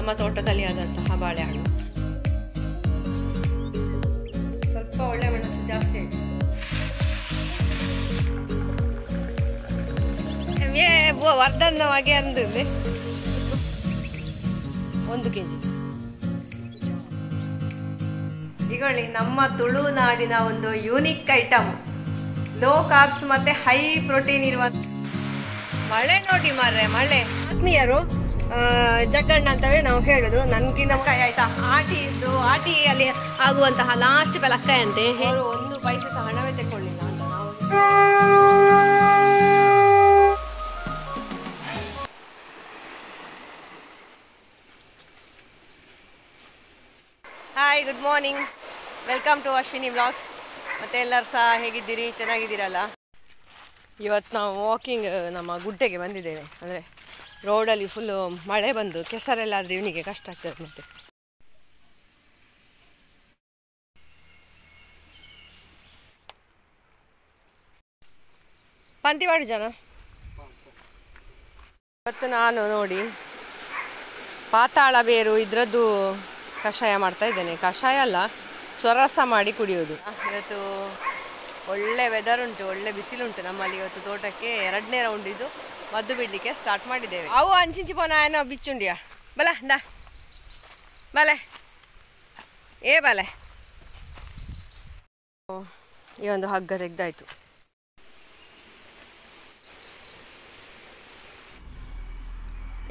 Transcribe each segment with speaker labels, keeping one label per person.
Speaker 1: ನಮ್ಮ ತೋಟದಲ್ಲಿ ಆದಂತಹ ಬಾಳೆಹಣ್ಣು. ಸ್ವಲ್ಪ ಒಳ್ಳೆ ಮೆಣಸು ಜಾಸ್ತಿ ಆಯಿತು. ವರ್ಧನವಾಗಿ ಅಂದಿದ್ದೆ 1 kg. ಈಗಳಿ ನಮ್ಮ ತುಳುನಾಡಿನ ಒಂದು ಯೂನಿಕ್ ಐಟಮ್, ಲೋ ಕಾರ್ಬ್ಸ್ ಮತ್ತೆ ಹೈ ಪ್ರೋಟೀನ್ ಇರುವ ಮಳೆ ನೋಡಿ ಮಾರ್ರೆ. ಮಳೆ ಆತ್ಮೀಯರು ಜಗ್ಗಣ್ಣ ಅಂತವೇ ನಾವು ಹೇಳೋದು. ನನಗಿಂತ ಕಾಯಿ ಆಯ್ತಾ, ಆಟಿಯಲ್ಲಿ ಆಗುವಂತಹ ಲಾಸ್ಟ್ ಬೆಲಕ್ಕಾಯಿ ಅಂತೆ. ಅವರು 1 ಪೈಸೆ ಸಹ ಹಣವೇ ತೆಕ್ಕೊಳ್ಳಿಲ್ಲ ಅಂತ ನಾವು. Hi, good morning, welcome to Ashwini vlogs. ಮತ್ತು ಎಲ್ಲರೂ ಸಹ ಹೇಗಿದ್ದೀರಿ? ಚೆನ್ನಾಗಿದ್ದೀರಲ್ಲ? ಇವತ್ತು ನಾವು ವಾಕಿಂಗ್ ನಮ್ಮ ಗುಡ್ಡೆಗೆ ಬಂದಿದ್ದೇವೆ. ಅಂದರೆ ರೋಡಲ್ಲಿ ಫುಲ್ಲು ಮಳೆ ಬಂದು ಕೆಸರೆಲ್ಲಾದರೆ ಇವನಿಗೆ ಕಷ್ಟ ಆಗ್ತದೆ. ಮತ್ತು ಪಂತಿವಾಡಿ ಜನ ಇವತ್ತು ನಾನು ನೋಡಿ ಪಾತಾಳ ಬೇರು ಇದರದ್ದು ಕಷಾಯ ಮಾಡ್ತಾ ಇದ್ದೇನೆ. ಕಷಾಯ ಅಲ್ಲ, ಸ್ವರಸ ಮಾಡಿ ಕುಡಿಯೋದು. ಇವತ್ತು ಒಳ್ಳೆ ವೆದರ್ ಉಂಟು, ಒಳ್ಳೆ ಬಿಸಿಲುಂಟು ನಮ್ಮಲ್ಲಿ. ಇವತ್ತು ತೋಟಕ್ಕೆ 2ನೇ ರೌಂಡ್ ಇದು ಮದ್ದು ಬಿಡಲಿಕ್ಕೆ ಸ್ಟಾರ್ಟ್ ಮಾಡಿದ್ದೇವೆ. ಅವು ಅಂಚಿಂಚಿ ಪೋನ ಏನೋ ಬಿಚ್ಚುಂಡಿಯಾ ಬಲ ದಾ ಬಲೆ ಏ ಬಲೆ. ಈ ಒಂದು ಹಗ್ಗ ತೆಗ್ದಾಯ್ತು.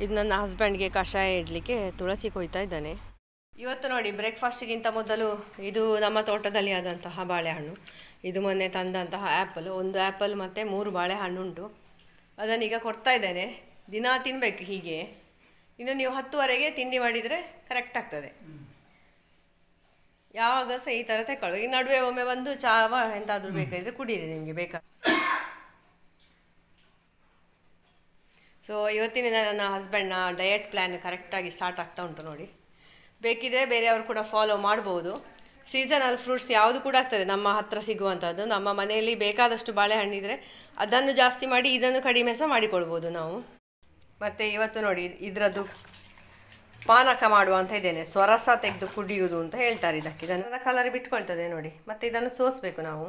Speaker 1: ಇದು ನನ್ನ ಹಸ್ಬೆಂಡ್ಗೆ ಕಷಾಯ ಇಡಲಿಕ್ಕೆ ತುಳಸಿ ಕೊಯ್ತಾ ಇದ್ದಾನೆ. ಇವತ್ತು ನೋಡಿ, ಬ್ರೇಕ್ಫಾಸ್ಟಿಗಿಂತ ಮೊದಲು ಇದು ನಮ್ಮ ತೋಟದಲ್ಲಿ ಆದಂತಹ ಬಾಳೆಹಣ್ಣು. ಇದು ಮೊನ್ನೆ ತಂದಂತಹ ಆ್ಯಪಲ್. 1 ಆ್ಯಪಲ್ ಮತ್ತು 3 ಬಾಳೆಹಣ್ಣು ಉಂಟು. ಅದನ್ನೀಗ ಕೊಡ್ತಾ ಇದ್ದೇನೆ. ದಿನ ತಿನ್ನಬೇಕು ಹೀಗೆ. ಇನ್ನು ನೀವು 10ವರೆಗೆ ತಿಂಡಿ ಮಾಡಿದರೆ ಕರೆಕ್ಟ್ ಆಗ್ತದೆ. ಯಾವಾಗ ಸಹ ಈ ಥರ ತೆಕ್ಕೊಳ್ಳಿ. ಈ ನಡುವೆ ಒಮ್ಮೆ ಬಂದು ಚಾವ ಎಂತಾದರೂ ಬೇಕಾದರೆ ಕುಡೀರಿ, ನಿಮಗೆ ಬೇಕಾ. ಸೊ ಇವತ್ತಿನಿಂದ ನನ್ನ ಹಸ್ಬೆಂಡ್ನ ಡಯಟ್ ಪ್ಲ್ಯಾನ್ ಕರೆಕ್ಟಾಗಿ ಸ್ಟಾರ್ಟ್ ಆಗ್ತಾ ಉಂಟು ನೋಡಿ. ಬೇಕಿದ್ರೆ ಬೇರೆಯವರು ಕೂಡ ಫಾಲೋ ಮಾಡ್ಬೋದು. ಸೀಸನಲ್ ಫ್ರೂಟ್ಸ್ ಯಾವುದು ಕೂಡ ಆಗ್ತದೆ ನಮ್ಮ ಹತ್ರ ಸಿಗುವಂಥದ್ದು. ನಮ್ಮ ಮನೆಯಲ್ಲಿ ಬೇಕಾದಷ್ಟು ಬಾಳೆಹಣ್ಣಿದ್ರೆ ಅದನ್ನು ಜಾಸ್ತಿ ಮಾಡಿ ಇದನ್ನು ಕಡಿಮೆ ಸಹ ಮಾಡಿಕೊಳ್ಬೋದು ನಾವು. ಮತ್ತು ಇವತ್ತು ನೋಡಿ, ಇದರದ್ದು ಪಾನಕ ಮಾಡುವಂತ ಇದ್ದೇನೆ. ಸ್ವರಸ ತೆಗೆದು ಕುಡಿಯುವುದು ಅಂತ ಹೇಳ್ತಾರೆ ಇದಕ್ಕೆ. ಇದನ್ನು ಕಲರ್ ಬಿಟ್ಕೊಳ್ತದೆ ನೋಡಿ. ಮತ್ತು ಇದನ್ನು ಸೋಸಬೇಕು ನಾವು.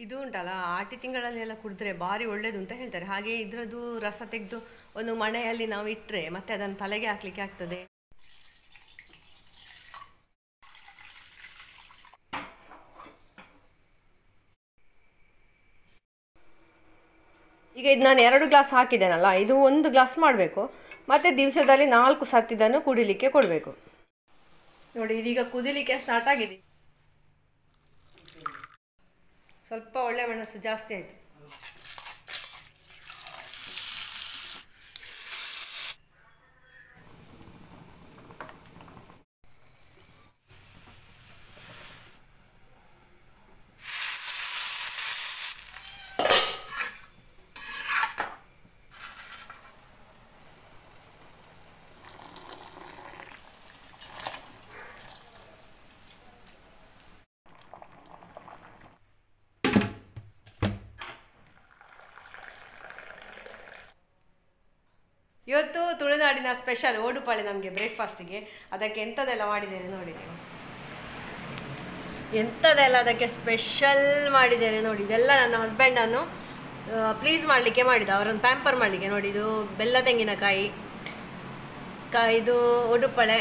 Speaker 1: ಇದು ಉಂಟಲ್ಲ, ಆಟಿ ತಿಂಗಳಲ್ಲಿ ಎಲ್ಲ ಕುಡಿದ್ರೆ ಭಾರಿ ಒಳ್ಳೇದು ಅಂತ ಹೇಳ್ತಾರೆ. ಹಾಗೆ ಇದರದ್ದು ರಸ ತೆಗೆದು ಒಂದು ಮಣೆಯಲ್ಲಿ ನಾವು ಇಟ್ಟರೆ ಮತ್ತೆ ಅದನ್ನು ತಲೆಗೆ ಹಾಕ್ಲಿಕ್ಕೆ ಆಗ್ತದೆ. ಈಗ ಇದು ನಾನು 2 ಗ್ಲಾಸ್ ಹಾಕಿದ್ದೇನಲ್ಲ, ಇದು 1 ಗ್ಲಾಸ್ ಮಾಡಬೇಕು. ಮತ್ತು ದಿವಸದಲ್ಲಿ 4 ಸರ್ತಿ ಇದನ್ನು ಕುಡಿಲಿಕ್ಕೆ ಕೊಡಬೇಕು ನೋಡಿ. ಇದೀಗ ಕುದಿಲಿಕ್ಕೆ ಸ್ಟಾರ್ಟ್ ಆಗಿದೆ. ಸ್ವಲ್ಪ ಒಳ್ಳೆ ಮೆಣಸು ಜಾಸ್ತಿ ಆಯಿತು. ಇವತ್ತು ತುಳುನಾಡಿನ ಸ್ಪೆಷಲ್ ಓಡುಪಾಳೆ ನಮಗೆ ಬ್ರೇಕ್ಫಾಸ್ಟಿಗೆ. ಅದಕ್ಕೆ ಎಂಥದೆಲ್ಲ ಮಾಡಿದ್ದೇನೆ ನೋಡಿ ನೀವು. ಎಂಥದೆಲ್ಲ ಅದಕ್ಕೆ ಸ್ಪೆಷಲ್ ಮಾಡಿದ್ದೇನೆ ನೋಡಿ. ಇದೆಲ್ಲ ನನ್ನ ಹಸ್ಬೆಂಡನ್ನು ಪ್ಲೀಸ್ ಮಾಡಲಿಕ್ಕೆ ಮಾಡಿದ್ದು, ಅವರನ್ನು ಪ್ಯಾಂಪರ್ ಮಾಡಲಿಕ್ಕೆ ನೋಡಿ. ಇದು ಬೆಲ್ಲ ತೆಂಗಿನಕಾಯಿ, ಇದು ಓಡುಪಾಳೆ,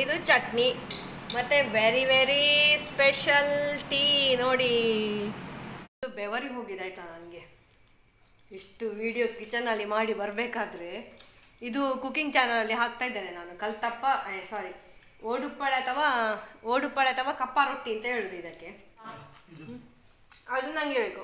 Speaker 1: ಇದು ಚಟ್ನಿ, ಮತ್ತು ವೆರಿ ವೆರಿ ಸ್ಪೆಷಲ್ ಟೀ ನೋಡಿ. ಇದು ಬೆವರಿ ಹೋಗಿದ್ದಾಯ್ತಾ ನನಗೆ. ಇಷ್ಟು ವಿಡಿಯೋ ಕಿಚನಲ್ಲಿ ಮಾಡಿ ಬರಬೇಕಾದ್ರೆ. ಇದು ಕುಕಿಂಗ್ ಚಾನಲಲ್ಲಿ ಹಾಕ್ತಾ ಇದ್ದೇನೆ ನಾನು. ಕಲ್ತಪ್ಪ ಓಡುಪಾಳೆ ಅಥವಾ ಕಪ್ಪ ರೊಟ್ಟಿ ಅಂತ ಹೇಳುದು ಇದಕ್ಕೆ. ಅದು ನನಗೆ ಬೇಕು.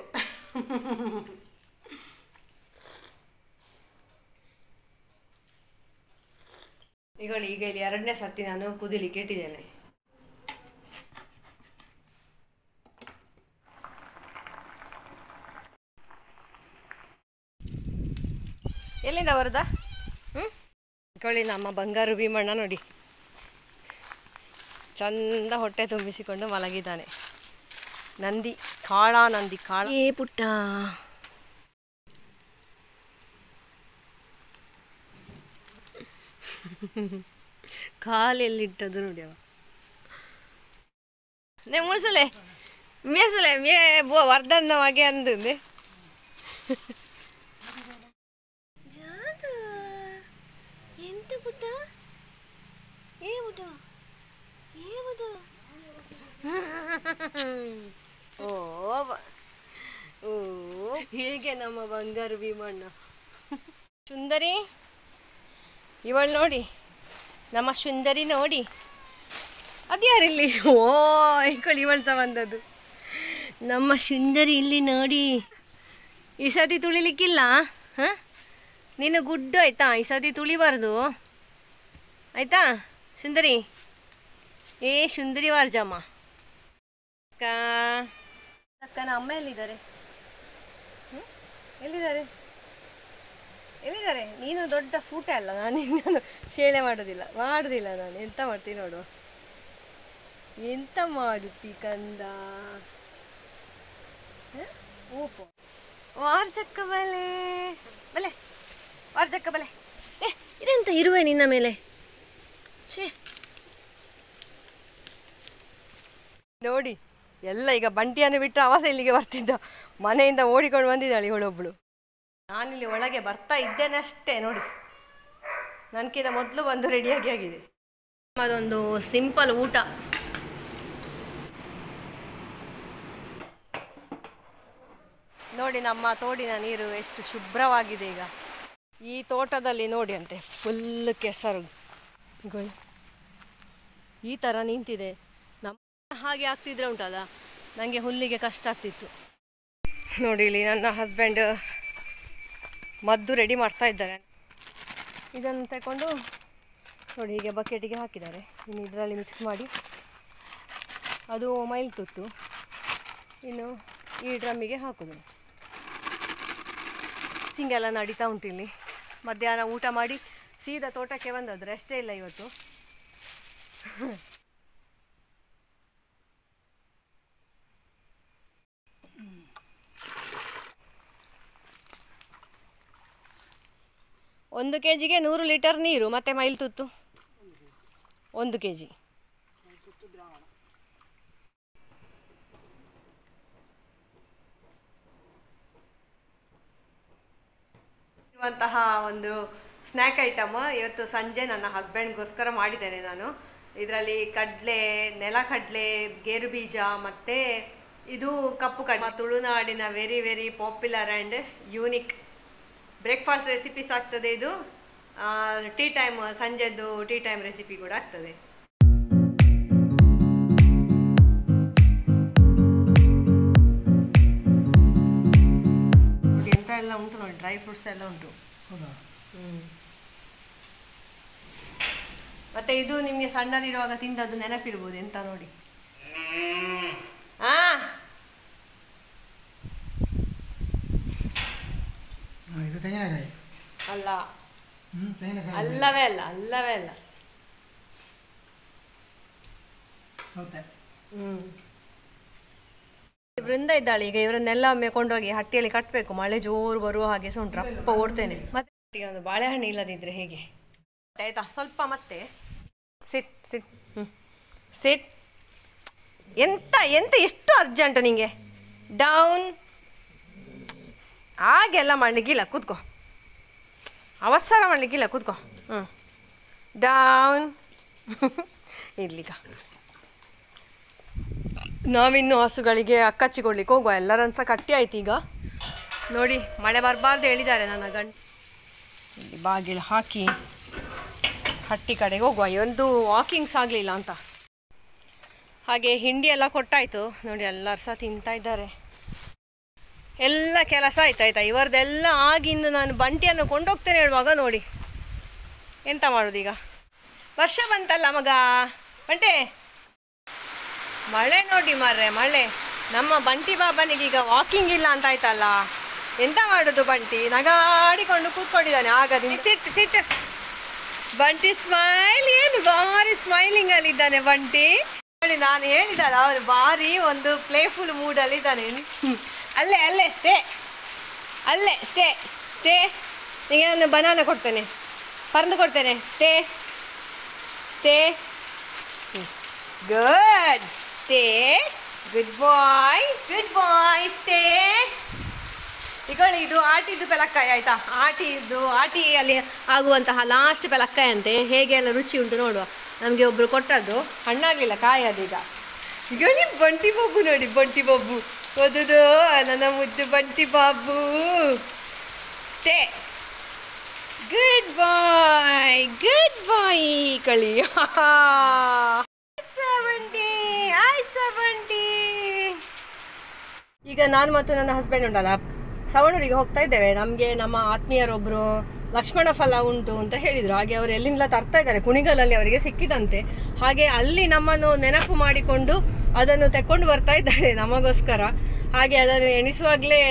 Speaker 1: ಈಗ ಇಲ್ಲಿ 2ನೇ ಸರ್ತಿ ನಾನು ಕುದಿಲಿಕ್ಕೆ ಇಟ್ಟಿದ್ದೇನೆ. ಎಲ್ಲಿಂದ ಬರುದಾ? ಕೊಳ್ಳಿ ನಮ್ಮ ಬಂಗಾರು ಭೀಮಣ್ಣ ನೋಡಿ, ಚಂದ ಹೊಟ್ಟೆ ತುಂಬಿಸಿಕೊಂಡು ಮಲಗಿದ್ದಾನೆ. ನಂದಿ ಕಾಳ ನಂದಿ ಕಾಳ ಏ ಪುಟ್ಟ ಕಾಲೆಲ್ಲಿಟ್ಟದು ನೋಡಿ ಅವ ನೇ ಮುಳ್ಸಲೆ ಮೇಸಲೆ ಮೇ ಬೋ ವರ್ಧನ್ನವಾಗೆ ಅಂದಂದೆ ಎಂತ ಪುಟ್ಟ ಏ ಪುಟ್ಟ ಏ ಪುಟ್ಟ ಓ ಓ ಹೇಗೆ ನಮ್ಮ ಬಂಗಾರು ಭೀಮಣ್ಣ ಸುಂದರಿ ಇವಳು ನೋಡಿ ನಮ್ಮ ಸುಂದರಿ ನೋಡಿ ಅದ್ಯಾರಿಲ್ಲಿ ಓ ಇಕ್ಕಳಿ ಇವಳು ಸಹ ಬಂದದ್ದು ನಮ್ಮ ಸುಂದರಿ ಇಲ್ಲಿ ನೋಡಿ ಈ ಸತಿ ತುಳಿಲಿಕ್ಕಿಲ್ಲ ಹಾಂ ನೀನು ಗುಡ್ಡು ಆಯ್ತಾ ಈ ಸತಿ ತುಳಿಬಾರ್ದು ಆಯ್ತಾ ಸುಂದರಿ ಏ ಸುಂದರಿ ವಾರ್ಜಮ್ಮ ಅಕ್ಕ ಅಕ್ಕನ ಅಮ್ಮ ಎಲ್ಲಿದ್ದಾರೆ ಎಲ್ಲಿದ್ದಾರೆ ಎಲ್ಲಿದ್ದಾರೆ ನೀನು ದೊಡ್ಡ ಸೂಟೆ ಅಲ್ಲ ನಾನು ಇನ್ನೊಂದು ಶೇಳೆ ಮಾಡೋದಿಲ್ಲ ನಾನು ಎಂತ ಮಾಡ್ತೀನಿ ನೋಡು ಎಂತ ಮಾಡುತ್ತಿ ಕಂದ ಓಪೋ ವಾರ್ಜಕ್ಕ ಬಲೆ ಬಲೆ ವಾರ್ಜಕ್ಕ ಬಲೆ ಏ ಇದೆಂತ ಇರುವೆ ನಿನ್ನ ಮೇಲೆ ಶೇ ನೋಡಿ ಎಲ್ಲ ಈಗ ಬಂಟಿಯನ್ನು ಬಿಟ್ಟು ಆವಾಸ ಇಲ್ಲಿಗೆ ಬರ್ತಿದ್ದ ಮನೆಯಿಂದ ಓಡಿಕೊಂಡು ಬಂದಿದ್ದಾಳೆ ಇವಳೊಬ್ಬಳು ನಾನಿಲ್ಲಿ ಒಳಗೆ ಬರ್ತಾ ಇದ್ದೇನೆ ಅಷ್ಟೇ ನೋಡಿ ನನಗಿಂತ ಮೊದಲು ಬಂದು ರೆಡಿಯಾಗಿ ಆಗಿದೆ ಅದೊಂದು ಸಿಂಪಲ್ ಊಟ ನೋಡಿ ನಮ್ಮ ತೋಡಿನ ನೀರು ಎಷ್ಟು ಶುಭ್ರವಾಗಿದೆ ಈಗ ಈ ತೋಟದಲ್ಲಿ ನೋಡಿ ಅಂತೆ ಫುಲ್ ಕೆಸರುಗಳು ಈ ಥರ ನಿಂತಿದೆ ನಮ್ಮ ಹಾಗೆ ಆಗ್ತಿದ್ರೆ ಉಂಟಲ್ಲ ನನಗೆ ಹುಲ್ಲಿಗೆ ಕಷ್ಟ ಆಗ್ತಿತ್ತು ನೋಡಿ ಇಲ್ಲಿ ನನ್ನ ಹಸ್ಬೆಂಡ್ ಮದ್ದು ರೆಡಿ ಮಾಡ್ತಾ ಇದ್ದಾರೆ ಇದನ್ನು ತಗೊಂಡು ನೋಡಿ ಹೀಗೆ ಬಕೆಟಿಗೆ ಹಾಕಿದ್ದಾರೆ ಇನ್ನು ಇದರಲ್ಲಿ ಮಿಕ್ಸ್ ಮಾಡಿ ಅದು ಮೈಲ್ ತುತ್ತು ಇನ್ನು ಈ ಡ್ರಮ್ಮಿಗೆ ಹಾಕೋದು ಸಿಂಗೆಲ್ಲ ನಡೀತಾ ಉಂಟು ಇಲ್ಲಿ ಮಧ್ಯಾಹ್ನ ಊಟ ಮಾಡಿ ಸೀದಾ ತೋಟಕ್ಕೆ ಬಂದದ್ದು ಅಷ್ಟೇ ಇಲ್ಲ ಇವತ್ತು ಒಂದು ಕೆಜಿಗೆ 100 ಲೀಟರ್ ನೀರು ಮತ್ತು ಮೈಲ್ ತುತ್ತು 1 ಕೆಜಿ ಇರುವಂತಹ ಒಂದು ಸ್ನ್ಯಾಕ್ ಐಟಮ್ ಇವತ್ತು ಸಂಜೆ ನನ್ನ ಹಸ್ಬೆಂಡ್ಗೋಸ್ಕರ ಮಾಡಿದ್ದೇನೆ ನಾನು ಇದರಲ್ಲಿ ಕಡಲೆ ನೆಲಕಡಲೆ ಗೇರು ಬೀಜ ಮತ್ತು ಇದು ಕಪ್ಪು ಕಡಲೆ ತುಳುನಾಡಿನ very very popular and unique breakfast recipes ಆಗ್ತದೆ ಇದು ಟೀ ಟೈಮ್ ಸಂಜೆದ್ದು ಟೀ ಟೈಮ್ ರೆಸಿಪಿ ಕೂಡ ಆಗ್ತದೆ ಎಂತ ಎಲ್ಲ ಉಂಟು ನೋಡಿ ಡ್ರೈ ಫ್ರೂಟ್ಸ್ ಎಲ್ಲ ಉಂಟು ಮತ್ತೆ ಇದು ನಿಮಗೆ ಸಣ್ಣದಿರುವಾಗ ತಿಂದದ್ದು ನೆನಪಿರ್ಬೋದು ಎಂತ ನೋಡಿ ಅಲ್ಲ ಅಲ್ಲವೇ ಅಲ್ಲ ಅಲ್ಲವೇ ಅಲ್ಲ ಬೃಂದ ಇದ್ದಾಳೆ ಈಗ ಇವರನ್ನೆಲ್ಲ ಒಮ್ಮೆ ಕೊಂಡೋಗಿ ಹಟ್ಟಿಯಲ್ಲಿ ಕಟ್ಟಬೇಕು ಮಳೆ ಜೋರು ಬರುವ ಹಾಗೆ ಸಹ ಉಂಟು ರಪ್ಪ ಓಡ್ತೇನೆ ಮತ್ತೆ ಒಂದು ಬಾಳೆಹಣ್ಣು ಇಲ್ಲದಿದ್ರೆ ಹೇಗೆ ಆಯ್ತಾ ಸ್ವಲ್ಪ ಮತ್ತೆ ಸಿಟ್ ಸಿಟ್ ಸಿಟ್ ಎಂತ ಎಂತ ಎಷ್ಟು ಅರ್ಜೆಂಟ್ ನಿಂಗೆ ಡೌನ್ ಹಾಗೆಲ್ಲ ಮಾಡಲಿಕ್ಕಿಲ್ಲ ಕೂತ್ಕೋ ಅವಸರ ಮಾಡಲಿಕ್ಕಿಲ್ಲ ಕೂತ್ಕೋ ಡೌನ್ ಇರ್ಲಿಕ್ಕ ನಾವಿನ್ನು ಹಸುಗಳಿಗೆ ಅಕ್ಕಚ್ಚಿಕೊಡ್ಲಿಕ್ಕೆ ಹೋಗುವ ಎಲ್ಲರನ್ನು ಸಹ ಕಟ್ಟಿ ಆಯ್ತು ಈಗ ನೋಡಿ ಮಳೆ ಬರಬಾರ್ದು ಹೇಳಿದ್ದಾರೆ ನನ್ನ ಗಂಡ ಇಲ್ಲಿ ಬಾಗಿಲು ಹಾಕಿ ಹಟ್ಟಿ ಕಡೆಗೆ ಹೋಗುವ ಒಂದು ವಾಕಿಂಗ್ಸ್ ಆಗಲಿಲ್ಲ ಅಂತ ಹಾಗೆ ಹಿಂಡಿ ಎಲ್ಲ ಕೊಟ್ಟಾಯಿತು ನೋಡಿ ಎಲ್ಲರೂ ಸಹ ತಿಂತಾ ಇದ್ದಾರೆ ಎಲ್ಲ ಕೆಲಸ ಆಯ್ತಾಯ್ತಾ ಇವರದೆಲ್ಲ ಆಗಿಂದು ನಾನು ಬಂಟಿಯನ್ನು ಕೊಂಡೋಗ್ತೇನೆ ಹೇಳುವಾಗ ನೋಡಿ ಎಂತ ಮಾಡೋದೀಗ ವರ್ಷ ಬಂತಲ್ಲ ಮಗ ಬಂಟೆ ಮಳೆ ನೋಡಿ ಮಾರ್ರೆ ಮಳೆ ನಮ್ಮ ಬಂಟಿ ಬಾಬನಿಗೀಗ ವಾಕಿಂಗ್ ಇಲ್ಲ ಅಂತ ಆಯ್ತಲ್ಲ ಎಂತ ಮಾಡೋದು ಬಂಟಿ ನಗಾಡಿಕೊಂಡು ಕೂತ್ಕೊಂಡಿದ್ದಾನೆ ಆಗದಿಂದ ಸಿಟ್ ಸಿಟ್ ಬಂಟಿ ಸ್ಮೈಲ್ ಏನು ಭಾರಿ ಸ್ಮೈಲಿಂಗ್ ಅಲ್ಲಿ ಇದ್ದಾನೆ ಬಂಟಿ ನೋಡಿ ನಾನು ಹೇಳಿದಾರ ಅವ್ರು ಭಾರಿ ಒಂದು ಪ್ಲೇಫುಲ್ ಮೂಡಲ್ಲಿ ಇದ್ದಾನೆ. ಅಲ್ಲೇ ಅಲ್ಲೇ ಸ್ಟೇ, ಅಲ್ಲೇ ಸ್ಟೇ ಸ್ಟೇ. ನಿಮಗೆ ನಾನು ಬನಾನ ಕೊಡ್ತೇನೆ, ಪರಂದು ಕೊಡ್ತೇನೆ. Stay stay, good stay, good boy, good boy, stay. ಈಗಳಿ ಇದು ಆಟಿದ್ದು ಪೆಲಕ್ಕಾಯಿ ಆಯಿತಾ, ಆಟಿಯಲ್ಲಿ ಆಗುವಂತಹ ಲಾಸ್ಟ್ ಪೆಲಕ್ಕಾಯಿ ಅಂತೆ. ಹೇಗೆ ಎಲ್ಲ ರುಚಿ ಉಂಟು ನೋಡುವ. ನಮಗೆ ಒಬ್ಬರು ಕೊಟ್ಟದ್ದು, ಹಣ್ಣಾಗಲಿಲ್ಲ, ಕಾಯಿ ಅದೀಗ. ಈಗಳಿ ಬಂಟಿ ಬಾಬು ನೋಡಿ, ಬಂಟಿ ಬಾಬು ಓದುದು ನನ್ನ ಮುದ್ದು ಬಂಟಿ Babu. Stay, good boy, good ಬಾಯ್ ಕಳಿ. ಈಗ ನಾನು ಮತ್ತು ನನ್ನ ಹಸ್ಬೆಂಡ್ ಉಂಟಲ್ಲ ಸವಣೂರಿಗೆ ಹೋಗ್ತಾ ಇದ್ದೇವೆ. ನಮಗೆ ನಮ್ಮ ಆತ್ಮೀಯರೊಬ್ಬರು ಲಕ್ಷ್ಮಣ ಫಲ ಉಂಟು ಅಂತ ಹೇಳಿದರು. ಹಾಗೆ ಅವರು ಎಲ್ಲಿಂದ ತರ್ತಾ ಇದ್ದಾರೆ, ಕುಣಿಗಲಲ್ಲಿ ಅವರಿಗೆ ಸಿಕ್ಕಿದಂತೆ. ಹಾಗೆ ಅಲ್ಲಿ ನಮ್ಮನ್ನು ನೆನಪು ಮಾಡಿಕೊಂಡು ಅದನ್ನು ತೆಕ್ಕೊಂಡು ಬರ್ತಾ ಇದ್ದಾರೆ ನಮಗೋಸ್ಕರ. ಹಾಗೆ ಅದನ್ನು ಎಣಿಸುವಾಗಲೇ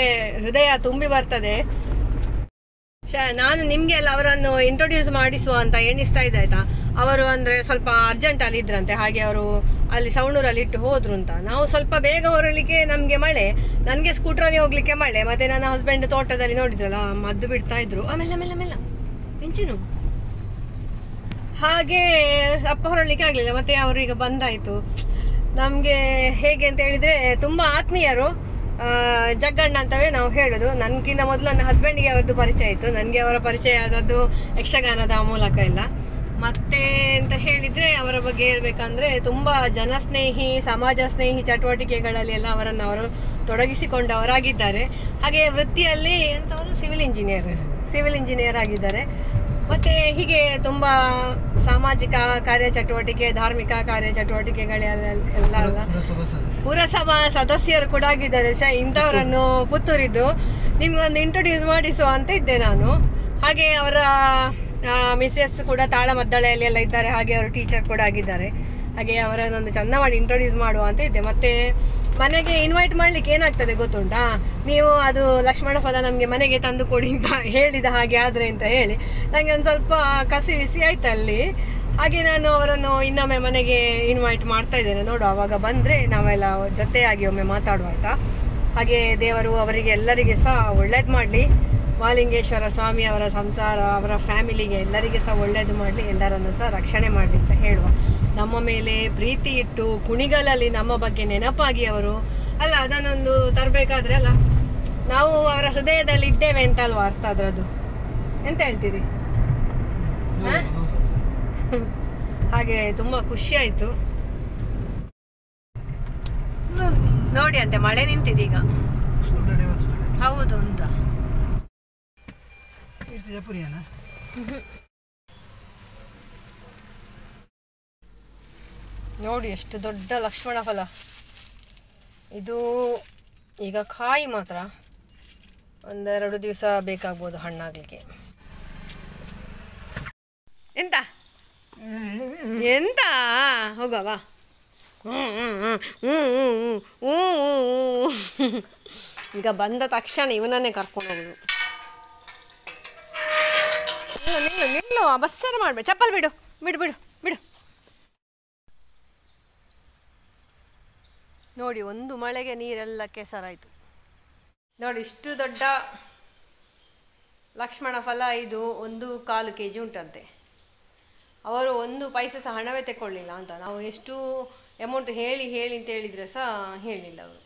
Speaker 1: ಹೃದಯ ತುಂಬಿ ಬರ್ತದೆ. ನಾನು ನಿಮಗೆ ಎಲ್ಲ ಅವರನ್ನು ಇಂಟ್ರೊಡ್ಯೂಸ್ ಮಾಡಿಸುವ ಅಂತ ಎಣಿಸ್ತಾ ಇದ್ದೆ ಆಯಿತಾ. ಅವರು ಅಂದರೆ ಸ್ವಲ್ಪ ಅರ್ಜೆಂಟಲ್ಲಿ ಇದ್ರಂತೆ, ಹಾಗೆ ಅವರು ಅಲ್ಲಿ ಸವಣೂರಲ್ಲಿ ಇಟ್ಟು ಹೋದ್ರು ಅಂತ. ನಾವು ಸ್ವಲ್ಪ ಬೇಗ ಹೊರಲಿಕ್ಕೆ ನಮಗೆ ಮಳೆ, ನನಗೆ ಸ್ಕೂಟ್ರಲ್ಲಿ ಹೋಗ್ಲಿಕ್ಕೆ ಮಳೆ, ಮತ್ತು ನನ್ನ ಹಸ್ಬೆಂಡ್ ತೋಟದಲ್ಲಿ ನೋಡಿದ್ರಲ್ಲ ಮದ್ದು ಬಿಡ್ತಾ ಇದ್ರು. ಆಮೇಲೆ ಮೆಲ್ಲ ಮೆಲ್ಲ ಇಂಚಿನು ಹಾಗೆ ಅಪ್ಪ ಹೊರಲಿಕ್ಕೆ ಆಗಲಿಲ್ಲ. ಮತ್ತು ಅವರು ಈಗ ಬಂದಾಯಿತು. ನಮಗೆ ಹೇಗೆ ಅಂತ ಹೇಳಿದರೆ ತುಂಬ ಆತ್ಮೀಯರು, ಜಗ್ಗಣ್ಣ ಅಂತವೇ ನಾವು ಹೇಳೋದು. ನನಗಿಂತ ಮೊದಲು ನನ್ನ ಹಸ್ಬೆಂಡಿಗೆ ಅವರದ್ದು ಪರಿಚಯ ಇತ್ತು, ನನಗೆ ಅವರ ಪರಿಚಯ ಆದದ್ದು ಯಕ್ಷಗಾನದ ಮೂಲಕ ಎಲ್ಲ. ಮತ್ತೆ ಅಂತ ಹೇಳಿದರೆ ಅವರ ಬಗ್ಗೆ ಹೇಳಬೇಕಂದ್ರೆ ತುಂಬ ಜನಸ್ನೇಹಿ, ಸಮಾಜ ಸ್ನೇಹಿ ಚಟುವಟಿಕೆಗಳಲ್ಲಿ ಎಲ್ಲ ಅವರನ್ನು ಅವರು ತೊಡಗಿಸಿಕೊಂಡವರಾಗಿದ್ದಾರೆ. ಹಾಗೆ ವೃತ್ತಿಯಲ್ಲಿ ಎಂಥವರು ಸಿವಿಲ್ ಇಂಜಿನಿಯರ್ ಆಗಿದ್ದಾರೆ. ಮತ್ತು ಹೀಗೆ ತುಂಬ ಸಾಮಾಜಿಕ ಕಾರ್ಯಚಟುವಟಿಕೆ, ಧಾರ್ಮಿಕ ಕಾರ್ಯಚಟುವಟಿಕೆಗಳೆಲ್ಲ ಪುರಸಭಾ ಸದಸ್ಯರು ಕೂಡ ಆಗಿದ್ದಾರೆ. ಇಂಥವರನ್ನು ಪುತ್ತೂರಿದ್ದು ನಿಮ್ಗೊಂದು ಇಂಟ್ರೊಡ್ಯೂಸ್ ಮಾಡಿಸುವ ಅಂತ ಇದ್ದೆ ನಾನು. ಹಾಗೆ ಅವರ ಮಿಸ್ಸಸ್ ಕೂಡ ತಾಳಮದ್ದಳೆಯಲ್ಲಿ ಎಲ್ಲ ಇದ್ದಾರೆ. ಹಾಗೆ ಅವರು ಟೀಚರ್ ಕೂಡ ಆಗಿದ್ದಾರೆ. ಹಾಗೆ ಅವರನ್ನೊಂದು ಚೆಂದ ಮಾಡಿ ಇಂಟ್ರೊಡ್ಯೂಸ್ ಮಾಡುವ ಅಂತ ಇದ್ದೆ. ಮತ್ತು ಮನೆಗೆ ಇನ್ವೈಟ್ ಮಾಡಲಿಕ್ಕೆ ಏನಾಗ್ತದೆ ಗೊತ್ತುಂಟಾ, ನೀವು ಅದು ಲಕ್ಷ್ಮಣ ಫಲ ನಮಗೆ ಮನೆಗೆ ತಂದು ಕೊಡಿ ಅಂತ ಹೇಳಿದ ಹಾಗೆ ಆದರೆ ಅಂತ ಹೇಳಿ ನನಗೆ ಒಂದು ಸ್ವಲ್ಪ ಕಸಿವಿಸಿ ಆಯ್ತು ಅಲ್ಲಿ. ಹಾಗೆ ನಾನು ಅವರನ್ನು ಇನ್ನೊಮ್ಮೆ ಮನೆಗೆ ಇನ್ವೈಟ್ ಮಾಡ್ತಾ ಇದ್ದೇನೆ. ನೋಡು, ಆವಾಗ ಬಂದರೆ ನಾವೆಲ್ಲ ಜೊತೆಯಾಗಿ ಒಮ್ಮೆ ಮಾತಾಡುವ ಆಯಿತಾ. ಹಾಗೆ ದೇವರು ಅವರಿಗೆ ಎಲ್ಲರಿಗೆ ಸಹ ಒಳ್ಳೇದು ಮಾಡಲಿ. ಮಹಾಲಿಂಗೇಶ್ವರ ಸ್ವಾಮಿ ಅವರ ಸಂಸಾರ, ಅವರ ಫ್ಯಾಮಿಲಿಗೆ ಎಲ್ಲರಿಗೆ ಸಹ ಒಳ್ಳೇದು ಮಾಡಲಿ, ಎಲ್ಲರನ್ನು ಸಹ ರಕ್ಷಣೆ ಮಾಡಲಿ ಅಂತ ಹೇಳುವ. ನಮ್ಮ ಮೇಲೆ ಪ್ರೀತಿ ಇಟ್ಟು ಕುಣಿಗಲಲ್ಲಿ ನಮ್ಮ ಬಗ್ಗೆ ನೆನಪಾಗಿ ಅವರು ಅಲ್ಲ ಅದನ್ನೊಂದು ತರಬೇಕಾದ್ರೆ ಅಲ್ಲ ನಾವು ಅವರ ಹೃದಯದಲ್ಲಿ ಇದ್ದೇವೆ ಅಂತ ಅಲ್ವಾ ಅರ್ಥ ಅದರದ್ದು. ಎಂತ ಹೇಳ್ತೀರಿ? ಹಾಗೆ ತುಂಬ ಖುಷಿ ಆಯಿತು. ನೋಡಿ ಅಂತೆ ಮಳೆ ನಿಂತಿದೀಗ. ಹೌದು ಅಂತ ನೋಡಿ ಎಷ್ಟು ದೊಡ್ಡ ಲಕ್ಷ್ಮಣ ಫಲ ಇದು. ಈಗ ಕಾಯಿ ಮಾತ್ರ 1-2 ದಿವಸ ಬೇಕಾಗ್ಬೋದು ಹಣ್ಣಾಗಲಿಕ್ಕೆ. ಎಂತ ಎಂತ ಹೋಗವಾ? ಈಗ ಬಂದ ತಕ್ಷಣ ಇವನನ್ನೇ ಕರ್ಕೊಂಡು ಹೋಗುದು. ನಿಲ್ಲು ಬಸ್ಸರ ಮಾಡ್ಬೇಡ, ಚಪ್ಪಲ್ ಬಿಡು ಬಿಡು ಬಿಡು ಬಿಡು. ನೋಡಿ ಒಂದು ಮಳೆಗೆ ನೀರೆಲ್ಲ ಕೆಸರಾಯಿತು. ನೋಡಿ ಇಷ್ಟು ದೊಡ್ಡ ಲಕ್ಷ್ಮಣ ಫಲ ಇದು 1.25 kg ಉಂಟಂತೆ. ಅವರು 1 ಪೈಸೆ ಸಹ ಹಣವೇ ತಗೊಳ್ಳಿಲ್ಲ ಅಂತ. ನಾವು ಎಷ್ಟು ಅಮೌಂಟ್ ಹೇಳಿ ಅಂತ ಹೇಳಿದರೆ ಸಹ ಹೇಳಿಲ್ಲ ಅವರು.